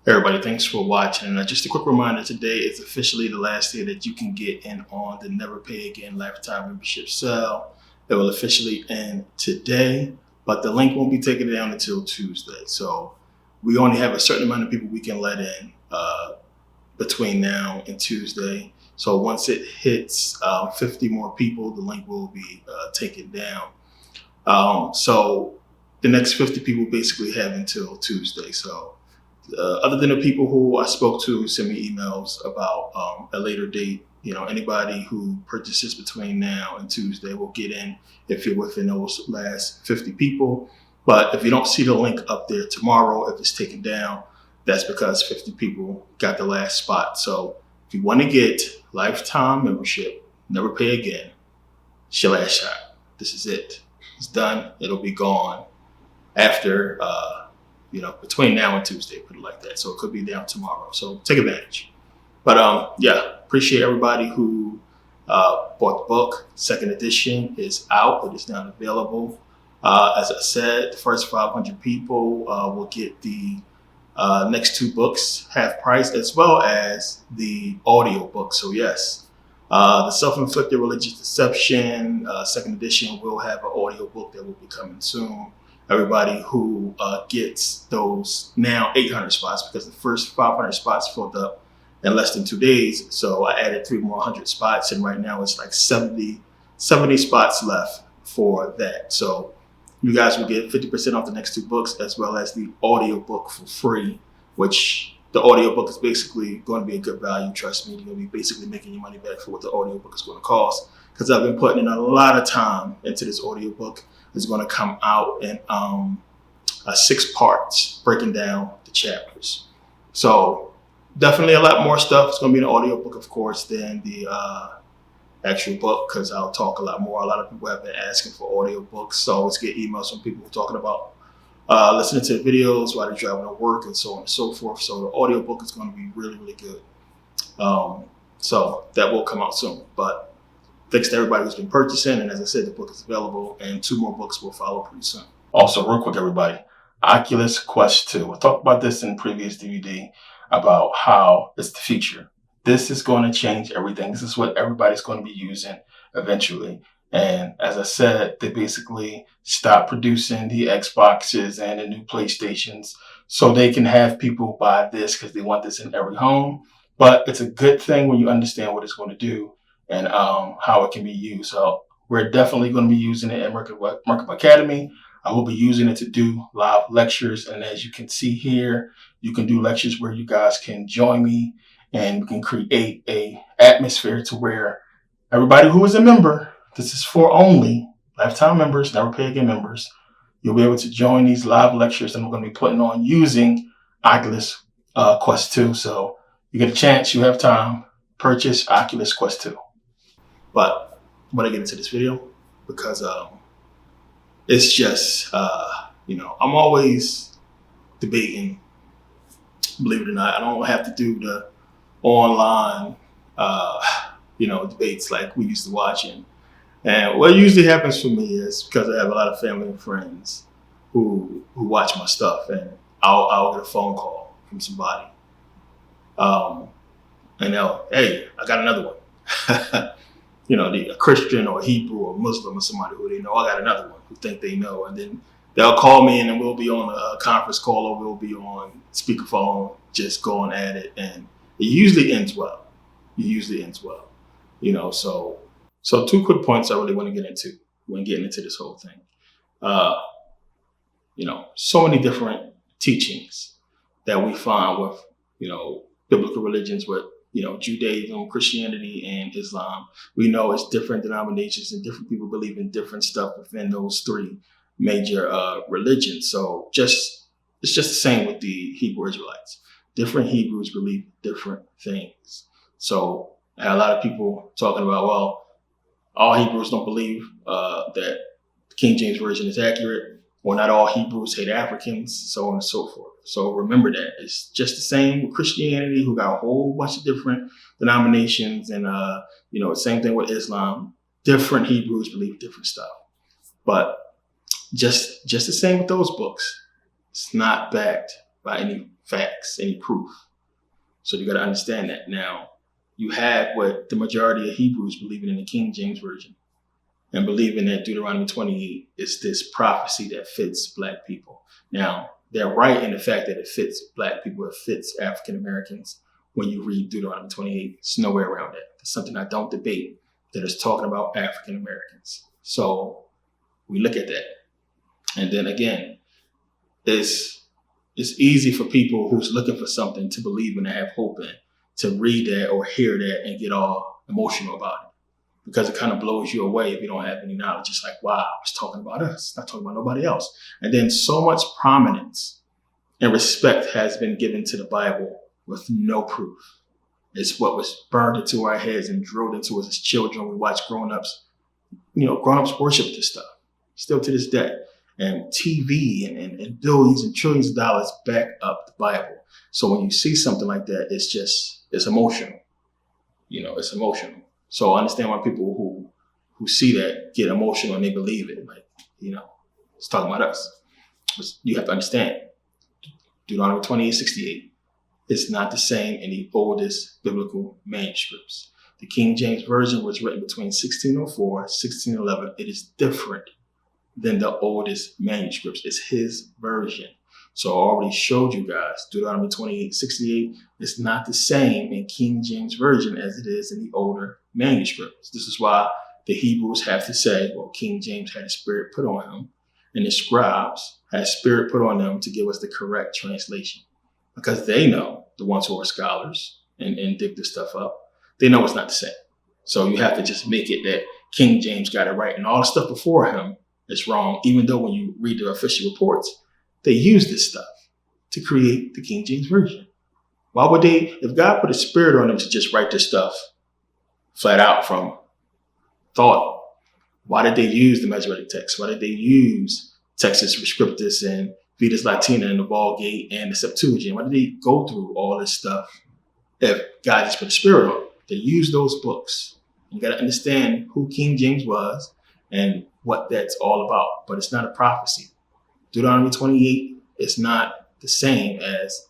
Everybody, thanks for watching. And just a quick reminder, today is officially the last day that you can get in on the Never Pay Again Lifetime Membership sale. It will officially end today, but the link won't be taken down until Tuesday. So we only have a certain amount of people we can let in between now and Tuesday. So once it hits 50 more people, the link will be taken down. So the next 50 people basically have until Tuesday. So other than the people who I spoke to who sent me emails about a later date, anybody who purchases between now and Tuesday will get in if you're within those last 50 people. But if you don't see the link up there tomorrow, if it's taken down, that's because 50 people got the last spot. So if you want to get lifetime membership, never pay again, it's your last shot. This is it. It's done. It'll be gone after between now and Tuesday, put it like that. So it could be down tomorrow. So take advantage. But appreciate everybody who bought the book. Second edition is out. It is now available. As I said, the first 500 people will get the next two books half price, as well as the audio book. So yes, the Self-Inflicted Religious Deception second edition will have an audio book that will be coming soon. Everybody who gets those now 800 spots, because the first 500 spots filled up in less than 2 days. So I added 3 more 100 spots, and right now it's like 70 spots left for that. So you guys will get 50% off the next two books, as well as the audio book for free, which the audio book is basically going to be a good value. Trust me, you're going to be basically making your money back for what the audio book is going to cost, because I've been putting in a lot of time into this audio book. It's going to come out in 6 parts, breaking down the chapters. So definitely a lot more stuff. It's going to be an audio book, of course, than the actual book, because I'll talk a lot more. A lot of people have been asking for audio books, so I always get emails from people talking about listening to the videos while they're driving to work and so on and so forth. So the audio book is going to be really, really good. So that will come out soon. But thanks to everybody who's been purchasing. And as I said, the book is available, and 2 more books will follow pretty soon. Also, real quick, everybody, Oculus Quest 2. I talked about this in the previous DVD about how it's the future. This is going to change everything. This is what everybody's going to be using eventually. And as I said, they basically stopped producing the Xboxes and the new PlayStations so they can have people buy this because they want this in every home. But it's a good thing when you understand what it's going to do and how it can be used. So we're definitely going to be using it at Merkabah Academy. I will be using it to do live lectures. And as you can see here, you can do lectures where you guys can join me, and we can create a atmosphere to where everybody who is a member, this is for only lifetime members, never pay again members, you'll be able to join these live lectures that I'm going to be putting on using Oculus Quest 2. So you get a chance, you have time, purchase Oculus Quest 2. But I'm going to get into this video because it's just, I'm always debating, believe it or not. I don't have to do the online, debates like we used to watch. And what usually happens for me is, because I have a lot of family and friends who watch my stuff, and I'll get a phone call from somebody. And they'll, hey, I got another one. A Christian or a Hebrew or Muslim or somebody who they know, I got another one who think they know. And then they'll call me, and then we'll be on a conference call, or we'll be on speakerphone, just going at it. And it usually ends well. So 2 quick points I really want to get into when getting into this whole thing. So many different teachings that we find with, biblical religions, with, Judaism, Christianity, and Islam. We know it's different denominations, and different people believe in different stuff within those 3 major religions. So it's just the same with the Hebrew Israelites. Different Hebrews believe different things. So I had a lot of people talking about, well, all Hebrews don't believe that the King James Version is accurate, or not all Hebrews hate Africans, so on and so forth. So remember that. It's just the same with Christianity, who got a whole bunch of different denominations, and same thing with Islam. Different Hebrews believe different stuff. But just the same with those books. It's not backed by any facts, any proof. So you got to understand that. Now, you have what the majority of Hebrews believing in the King James Version and believing that Deuteronomy 28 is this prophecy that fits Black people. Now, they're right in the fact that it fits Black people, it fits African Americans. When you read Deuteronomy 28, it's nowhere around that. It's something I don't debate, that is talking about African Americans. So we look at that. And then again, it's easy for people who's looking for something to believe in and have hope in to read that or hear that and get all emotional about it, because it kind of blows you away if you don't have any knowledge. It's like, wow, it's talking about us, not talking about nobody else. And then so much prominence and respect has been given to the Bible with no proof. It's what was burned into our heads and drilled into us as children. We watch grown-ups worship this stuff still to this day. And TV and billions and trillions of dollars back up the Bible. So when you see something like that, it's emotional. It's emotional. So I understand why people who see that get emotional and they believe it. Like, it's talking about us. But you have to understand, Deuteronomy 28:68 is not the same in the oldest biblical manuscripts. The King James Version was written between 1604 and 1611. It is different than the oldest manuscripts. It's his version. So I already showed you guys, Deuteronomy 28:68 is not the same in King James Version as it is in the older manuscripts. This is why the Hebrews have to say, well, King James had a spirit put on him, and the scribes had a spirit put on them to give us the correct translation. Because they know, the ones who are scholars and dig this stuff up, they know it's not the same. So you have to just make it that King James got it right, and all the stuff before him is wrong, even though when you read the official reports, they use this stuff to create the King James Version. Why would they, if God put a spirit on them to just write this stuff flat out from thought, why did they use the Masoretic text? Why did they use Textus Rescriptus and Vetus Latina and the Vulgate and the Septuagint? Why did they go through all this stuff if God just put a spirit on them? They used those books. You got to understand who King James was and what that's all about. But it's not a prophecy. Deuteronomy 28 is not the same as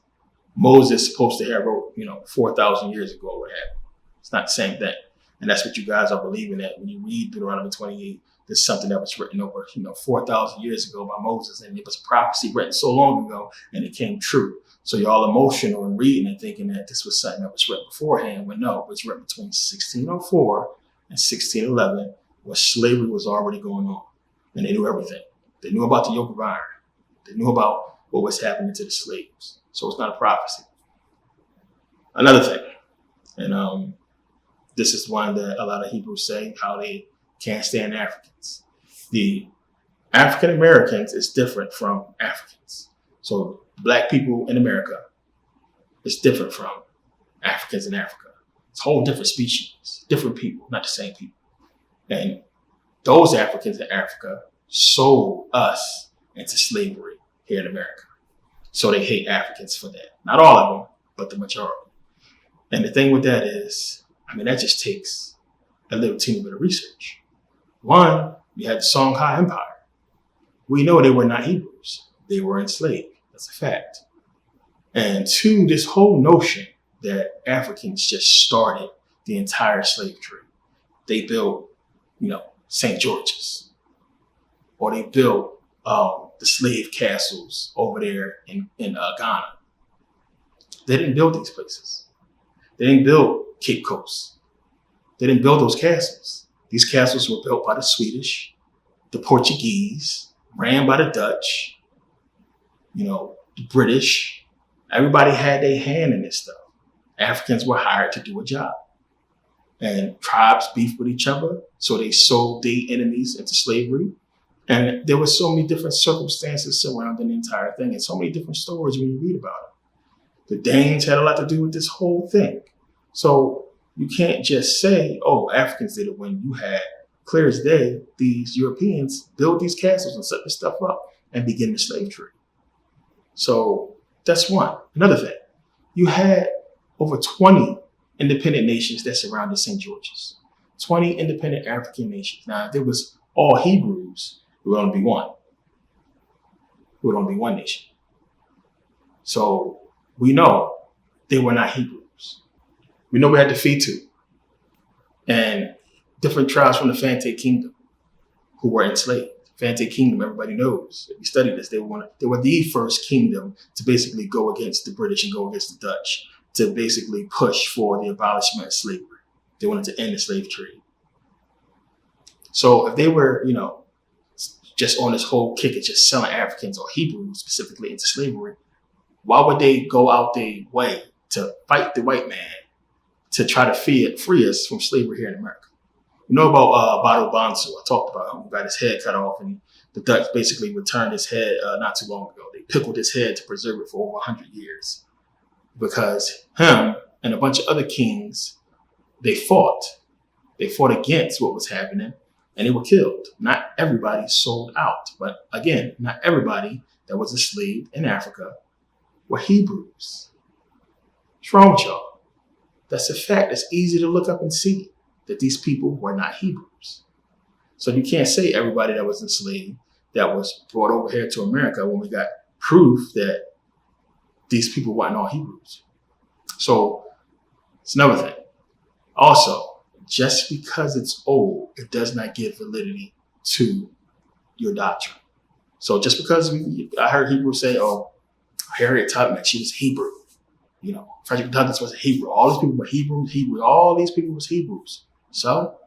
Moses supposed to have wrote, 4,000 years ago or what have you. It's not the same thing. And that's what you guys are believing that when you read Deuteronomy 28, there's something that was written over, 4,000 years ago by Moses. And it was a prophecy written so long ago and it came true. So you're all emotional and reading and thinking that this was something that was written beforehand. When no, it was written between 1604 and 1611, where slavery was already going on. And they knew everything. They knew about the yoke of iron. They knew about what was happening to the slaves. So it's not a prophecy. Another thing, and this is one that a lot of Hebrews say, how they can't stand Africans. The African Americans is different from Africans. So Black people in America is different from Africans in Africa. It's a whole different species, different people, not the same people. And those Africans in Africa sold us into slavery here in America. So they hate Africans for that. Not all of them, but the majority. And the thing with that is, that just takes a little teeny bit of research. One, you had the Songhai Empire. We know they were not Hebrews. They were enslaved. That's a fact. And two, this whole notion that Africans just started the entire slave trade. They built, St. George's, or they built the slave castles over there in Ghana. They didn't build these places. They didn't build Cape Coast. They didn't build those castles. These castles were built by the Swedish, the Portuguese, ran by the Dutch, the British. Everybody had their hand in this stuff. Africans were hired to do a job. And tribes beefed with each other, so they sold their enemies into slavery. And there were so many different circumstances surrounding the entire thing, and so many different stories when you read about it. The Danes had a lot to do with this whole thing. So you can't just say, oh, Africans did it, when you had, clear as day, these Europeans build these castles and set this stuff up and begin the slave trade. So that's one. Another thing, you had over 20 independent nations that surrounded St. George's. 20 independent African nations. Now, if there was all Hebrews, it would only be one. It would only be one nation. So we know they were not Hebrews. We know we had the Metu and different tribes from the Fante Kingdom who were enslaved. Fante Kingdom, everybody knows. If you study this, they were the first kingdom to basically go against the British and go against the Dutch to basically push for the abolishment of slavery. They wanted to end the slave trade. So if they were, just on this whole kick of just selling Africans or Hebrews specifically into slavery, why would they go out their way to fight the white man to try to free us from slavery here in America? You know about Bado Bansu. I talked about him, who got his head cut off, and the Dutch basically returned his head not too long ago. They pickled his head to preserve it for over 100 years because him and a bunch of other kings, they fought. They fought against what was happening, and they were killed. Not everybody sold out, but again, not everybody that was a slave in Africa were Hebrews. What's wrong with y'all? That's a fact. It's easy to look up and see that these people were not Hebrews. So you can't say everybody that was enslaved that was brought over here to America when we got proof that these people weren't all Hebrews. So it's another thing. Also, just because it's old, it does not give validity to your doctrine. So just because I heard Hebrews say, oh, Harriet Tubman, she was Hebrew. Frederick Douglass was a Hebrew. All these people were Hebrews. All these people was Hebrews. So,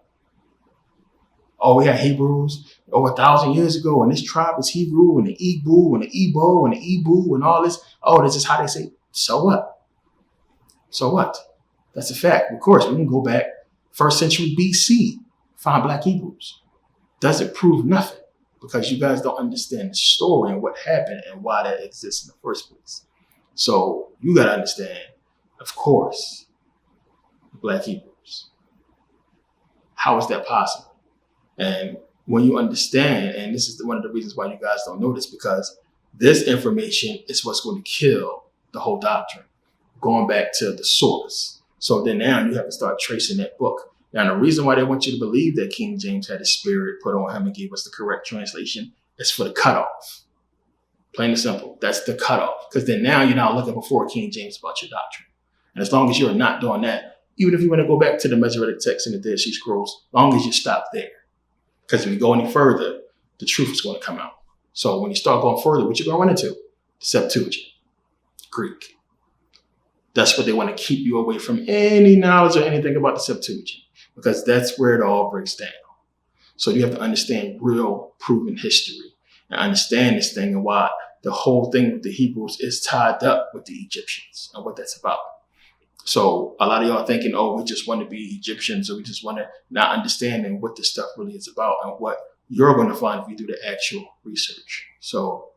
we had Hebrews over 1,000 years ago, and this tribe is Hebrew, and the Igbo, and the Igbo, and the Ibu, and all this. Oh, this is how they say. So what? So what? That's a fact. Of course, we can go back 1st century BC, find Black Hebrews. Doesn't prove nothing because you guys don't understand the story and what happened and why that exists in the first place. So you got to understand, of course, Black Hebrews. How is that possible? And when you understand, and this is one of the reasons why you guys don't know this, because this information is what's going to kill the whole doctrine, going back to the source. So then now you have to start tracing that book. Now, the reason why they want you to believe that King James had his spirit put on him and gave us the correct translation is for the cutoff. Plain and simple. That's the cutoff. Because then now you're not looking before King James about your doctrine. And as long as you're not doing that, even if you want to go back to the Masoretic text and the Dead Sea Scrolls, as long as you stop there. Because if you go any further, the truth is going to come out. So when you start going further, what you're going to run into? The Septuagint Greek. That's what they want to keep you away from any knowledge or anything about the Septuagint, because that's where it all breaks down. So you have to understand real proven history and understand this thing and why the whole thing with the Hebrews is tied up with the Egyptians and what that's about. So a lot of y'all thinking, oh, we just want to be Egyptians, or we just want to not understanding what this stuff really is about and what you're going to find if you do the actual research. So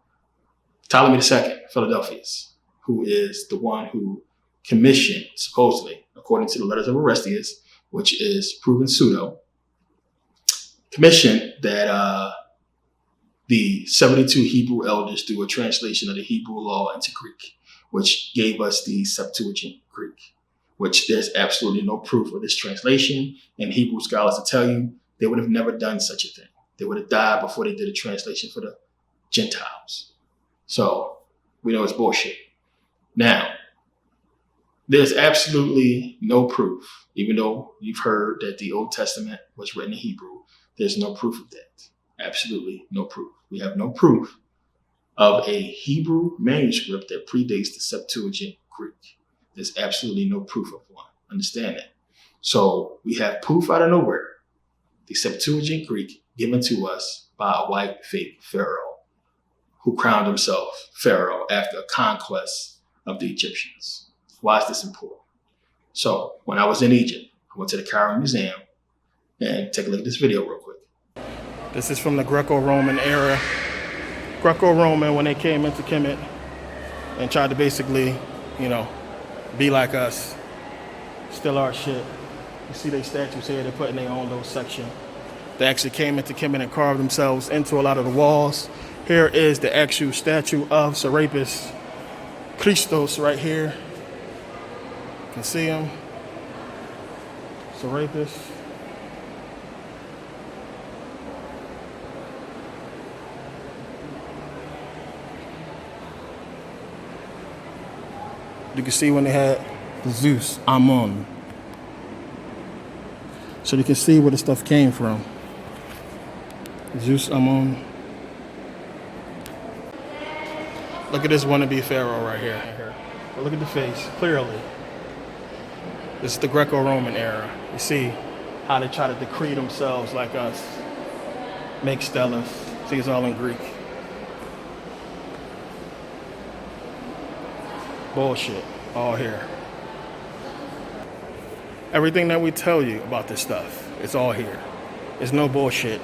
Ptolemy II, Philadelphus, who is the one who commissioned, supposedly, according to the letters of Orestes, which is proven pseudo, commissioned that the 72 Hebrew elders do a translation of the Hebrew law into Greek, which gave us the Septuagint Greek, which there's absolutely no proof of this translation. And Hebrew scholars will tell you they would have never done such a thing. They would have died before they did a translation for the Gentiles. So we know it's bullshit. Now, there's absolutely no proof, even though you've heard that the Old Testament was written in Hebrew, there's no proof of that. Absolutely no proof. We have no proof of a Hebrew manuscript that predates the Septuagint Greek. There's absolutely no proof of one. Understand that. So we have proof out of nowhere, the Septuagint Greek given to us by a white fake pharaoh who crowned himself pharaoh after a conquest of the Egyptians. Why is this important? So when I was in Egypt, I went to the Cairo Museum, and take a look at this video real quick. This is from the Greco-Roman era. Greco-Roman, when they came into Kemet and tried to basically, be like us, steal our shit. You see their statues here, they're putting their own little section. They actually came into Kemet and carved themselves into a lot of the walls. Here is the actual statue of Serapis Christos right here. You can see him. Serapis. You can see when they had Zeus, Ammon. So you can see where the stuff came from. Zeus, Ammon. Look at this wannabe pharaoh right here. But look at the face, clearly. This is the Greco-Roman era. You see how they try to decree themselves like us. Make stelas. See, it's all in Greek. Bullshit, all here. Everything that we tell you about this stuff, it's all here. It's no bullshit.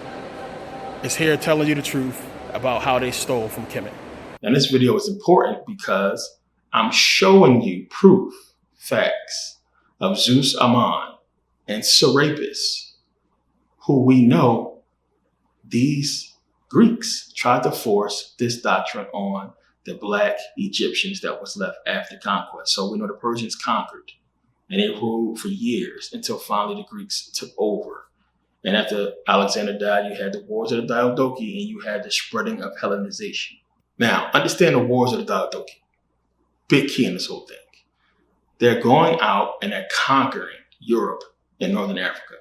It's here telling you the truth about how they stole from Kemet. And this video is important because I'm showing you proof, facts of Zeus, Ammon, and Serapis, who we know these Greeks tried to force this doctrine on the black Egyptians that was left after conquest. So we know the Persians conquered and they ruled for years until finally the Greeks took over. And after Alexander died, you had the Wars of the Diadochi and you had the spreading of Hellenization. Now, understand the Wars of the Diadochi. Big key in this whole thing. They're going out and they're conquering Europe and Northern Africa.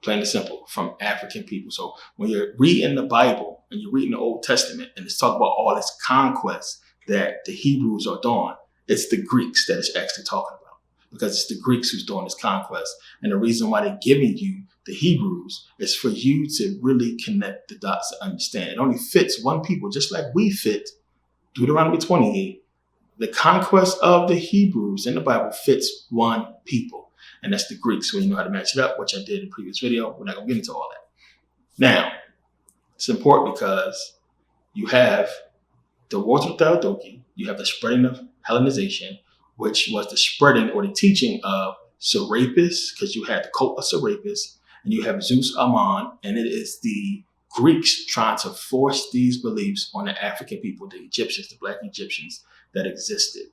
Plain and simple, from African people. So when you're reading the Bible and you're reading the Old Testament and it's talking about all this conquest that the Hebrews are doing, it's the Greeks that it's actually talking about, because it's the Greeks who's doing this conquest. And the reason why they're giving you the Hebrews is for you to really connect the dots to understand. It only fits one people, just like we fit Deuteronomy 28. The conquest of the Hebrews in the Bible fits one people, and that's the Greeks. So you know how to match it up, which I did in the previous video. We're not going to get into all that. Now, it's important because you have the Wars of Diadochi, you have the spreading of Hellenization, which was the spreading or the teaching of Serapis, because you had the cult of Serapis, and you have Zeus, Ammon, and it is the Greeks trying to force these beliefs on the African people, the Egyptians, the black Egyptians that existed,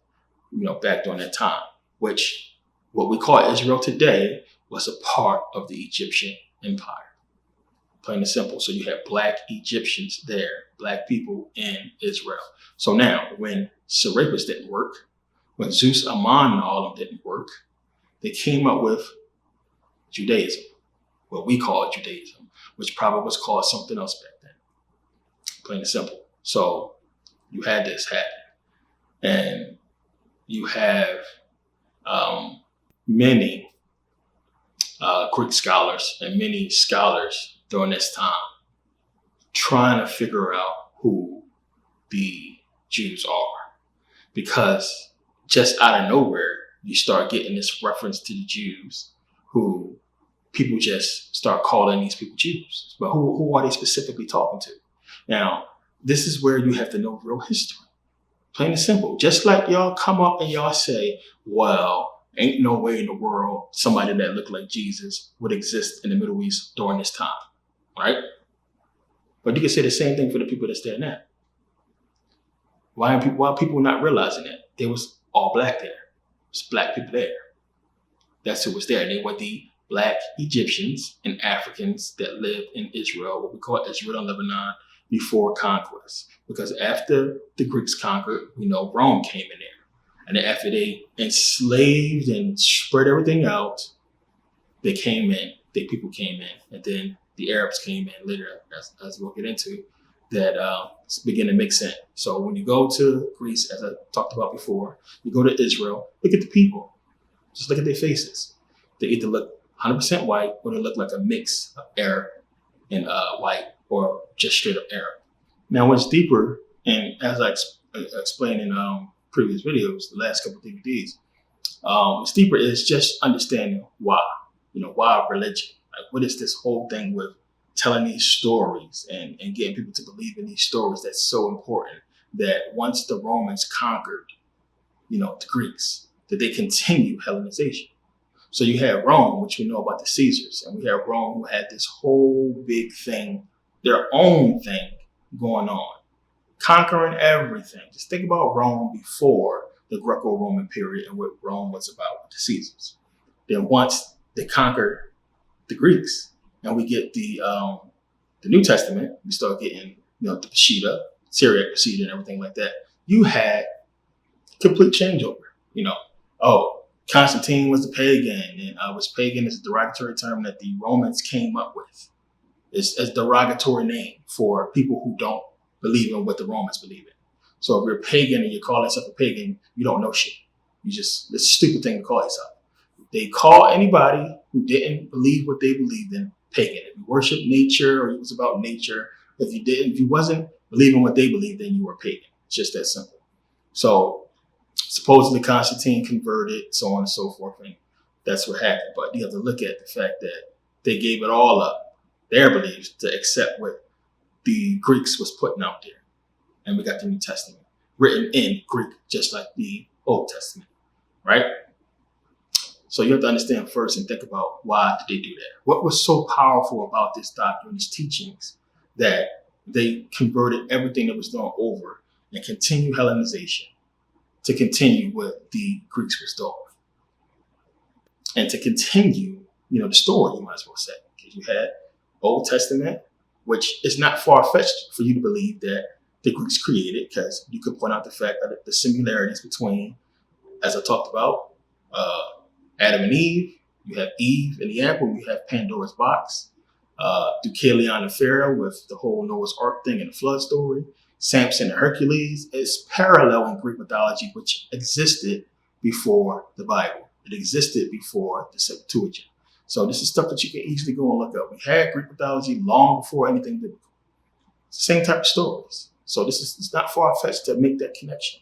back during that time, which what we call Israel today was a part of the Egyptian empire. Plain and simple. So you have black Egyptians there, black people in Israel. So now when Serapis didn't work, when Zeus, Ammon, and all of them didn't work, they came up with Judaism, what we call Judaism, which probably was called something else back then. Plain and simple. So you had this happen. And you have many Greek scholars and many scholars during this time trying to figure out who the Jews are. Because just out of nowhere, you start getting this reference to the Jews, who people just start calling these people Jews. But who are they specifically talking to? Now, this is where you have to know real history. Plain and simple. Just like y'all come up and y'all say, well, ain't no way in the world somebody that looked like Jesus would exist in the Middle East during this time, right? But you can say the same thing for the people that's there now. Why are people not realizing that? There was all black there. There's black people there. That's who was there. They were the black Egyptians and Africans that lived in Israel, what we call Israel and Lebanon, before conquest. Because after the Greeks conquered, we know Rome came in there. And then after they enslaved and spread everything out, they came in, the people came in. And then the Arabs came in later, as we'll get into, that begin to mix in. So when you go to Greece, as I talked about before, you go to Israel, look at the people. Just look at their faces. They either look 100% white or they look like a mix of Arab and white, or just straight up Arab. Now, what's deeper, and as I explained in previous videos, the last couple of DVDs, what's deeper is just understanding why. Why religion? Like, what is this whole thing with telling these stories and getting people to believe in these stories that's so important, that once the Romans conquered, the Greeks, that they continue Hellenization. So you had Rome, which we know about the Caesars, and we have Rome who had this whole big thing, their own thing going on, conquering everything. Just think about Rome before the Greco-Roman period and what Rome was about with the Caesars. Then once they conquered the Greeks and we get the New Testament, we start getting the Peshitta, Syriac Peshitta and everything like that. You had complete changeover. Oh, Constantine was a pagan, and was pagan is a derogatory term that the Romans came up with. It's a derogatory name for people who don't believe in what the Romans believe in. So if you're a pagan and you call yourself a pagan, you don't know shit. It's a stupid thing to call yourself. They call anybody who didn't believe what they believed in pagan. If you worship nature or it was about nature, if you wasn't believing what they believed in, you were pagan. It's just that simple. So supposedly Constantine converted, so on and so forth, and that's what happened. But you have to look at the fact that they gave it all up, their beliefs, to accept what the Greeks was putting out there. And we got the New Testament written in Greek, just like the Old Testament, right? So you have to understand first and think about, why did they do that? What was so powerful about this doctrine, these teachings, that they converted everything that was done over and continue Hellenization to continue what the Greeks was doing? And to continue, the story, you might as well say, because you had Old Testament, which is not far-fetched for you to believe that the Greeks created, because you could point out the fact that the similarities between, as I talked about, Adam and Eve. You have Eve and the apple. You have Pandora's box. Deucalion and Pharaoh with the whole Noah's Ark thing and the flood story. Samson and Hercules is parallel in Greek mythology, which existed before the Bible. It existed before the Septuagint. So this is stuff that you can easily go and look up. We had Greek mythology long before anything biblical. It's the same type of stories. So it's not far-fetched to make that connection.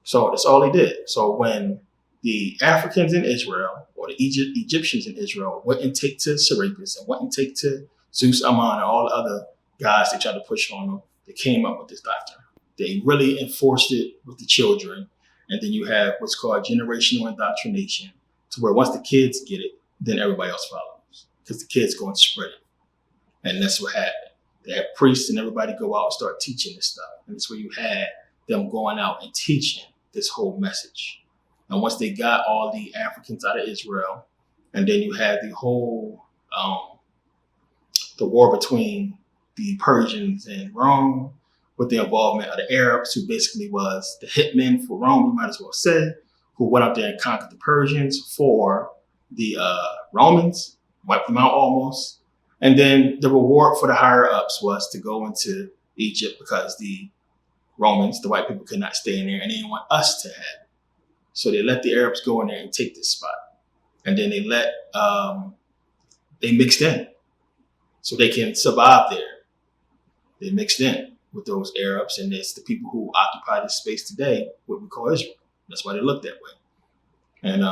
So that's all they did. So when the Africans in Israel, or the Egyptians in Israel, went and take to Serapis and went and take to Zeus, Ammon, and all the other guys they tried to push on them, they came up with this doctrine. They really enforced it with the children. And then you have what's called generational indoctrination, to where once the kids get it, then everybody else follows, because the kids go and spread it. And that's what happened. They had priests and everybody go out and start teaching this stuff. And that's where you had them going out and teaching this whole message. And once they got all the Africans out of Israel, and then you had the whole, the war between the Persians and Rome, with the involvement of the Arabs, who basically was the hitmen for Rome, you might as well say, who went out there and conquered the Persians for the Romans, wiped them out almost. And then the reward for the higher ups was to go into Egypt, because the Romans, the white people, could not stay in there, and they didn't want us to have it. So they let the Arabs go in there and take this spot. And then they mixed in so they can survive there. They mixed in with those Arabs, and it's the people who occupy this space today, what we call Israel. That's why they look that way. And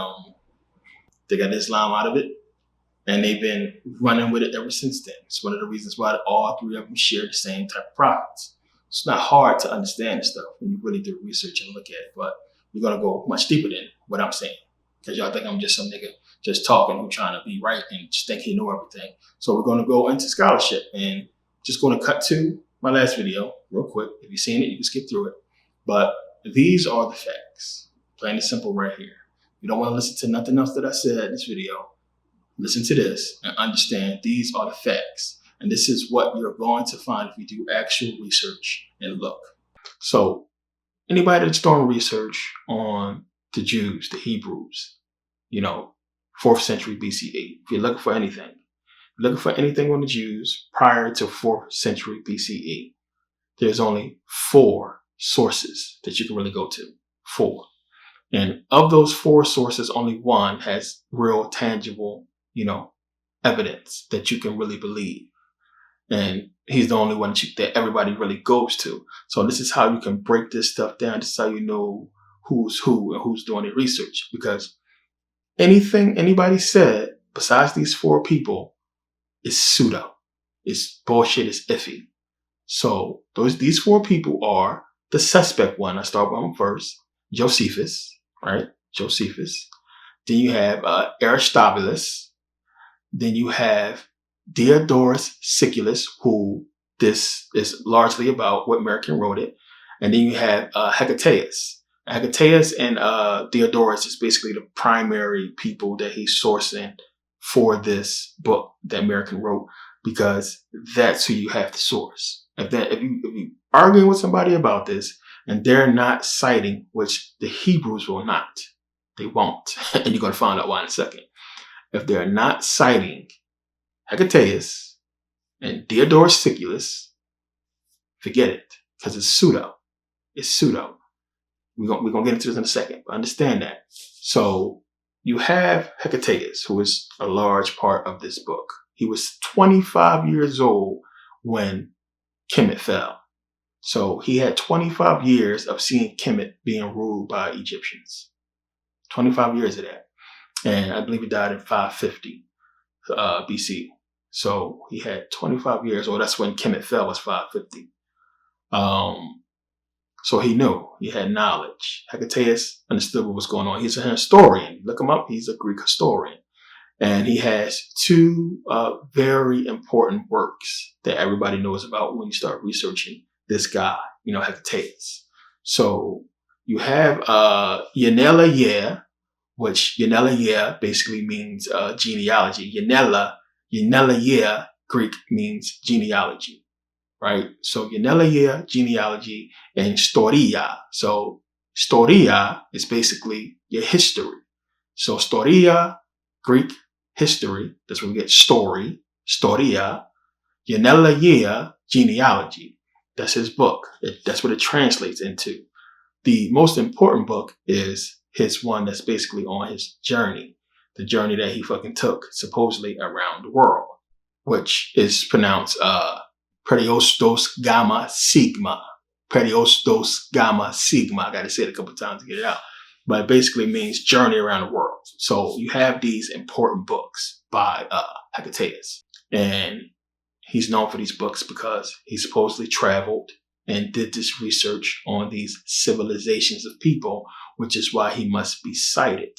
they got Islam out of it, and they've been running with it ever since then. It's one of the reasons why all three of them share the same type of prophets. It's not hard to understand this stuff when you really do research and look at it, but we're going to go much deeper than what I'm saying, because y'all think I'm just some nigga just talking who's trying to be right and just think he know everything. So we're going to go into scholarship, and just going to cut to my last video real quick. If you've seen it, you can skip through it. But these are the facts, plain and simple right here. You don't want to listen to nothing else that I said in this video. Listen to this and understand these are the facts. And this is what you're going to find if you do actual research and look. So anybody that's doing research on the Jews, the Hebrews, 4th century BCE, if you're looking for anything on the Jews prior to 4th century BCE, there's only 4 sources that you can really go to. 4. And of those 4 sources, only one has real tangible, evidence that you can really believe. And he's the only one that everybody really goes to. So this is how you can break this stuff down. This is how you know who's who and who's doing the research. Because anything anybody said besides these 4 people is pseudo. It's bullshit. It's iffy. So these 4 people are the suspect one. I start with them first. Josephus, right? Josephus. Then you have Aristobulus. Then you have Diodorus Siculus, who this is largely about, what Merkin wrote it. And then you have Hecataeus. Hecataeus and Diodorus is basically the primary people that he's sourcing for this book that Merkin wrote, because that's who you have to source. If you arguing with somebody about this and they're not citing, which the Hebrews will not, They won't. And you're going to find out why in a second. If they're not citing Hecataeus and Diodorus Siculus, forget it, because it's pseudo. It's pseudo. We're going to get into this in a second, but understand that. So you have Hecataeus, who is a large part of this book. He was 25 years old when Kemet fell. So he had 25 years of seeing Kemet being ruled by Egyptians. 25 years of that. And I believe he died in 550 BC. So he had 25 years, or that's when Kemet fell, was 550. So he knew, he had knowledge. Hecataeus understood what was going on. He's a historian. Look him up. He's a Greek historian. And he has two very important works that everybody knows about when you start researching this guy, Hecataeus. So you have Yanela Yer, which Yanela Yer basically means genealogy. Yanela Yer, Greek, means genealogy, right? So Yanela Yer, genealogy, and Storia. So Storia is basically your history. So Storia, Greek, history, that's where we get story, Storia. Yanela Yer, genealogy. That's his book. That's what it translates into. The most important book is his one that's basically on his journey. The journey that he fucking took, supposedly, around the world, which is pronounced Periostos Gamma Sigma. Periostos Gamma Sigma. I got to say it a couple times to get it out. But it basically means journey around the world. So you have these important books by Hecataeus. And he's known for these books because he supposedly traveled and did this research on these civilizations of people, which is why he must be cited.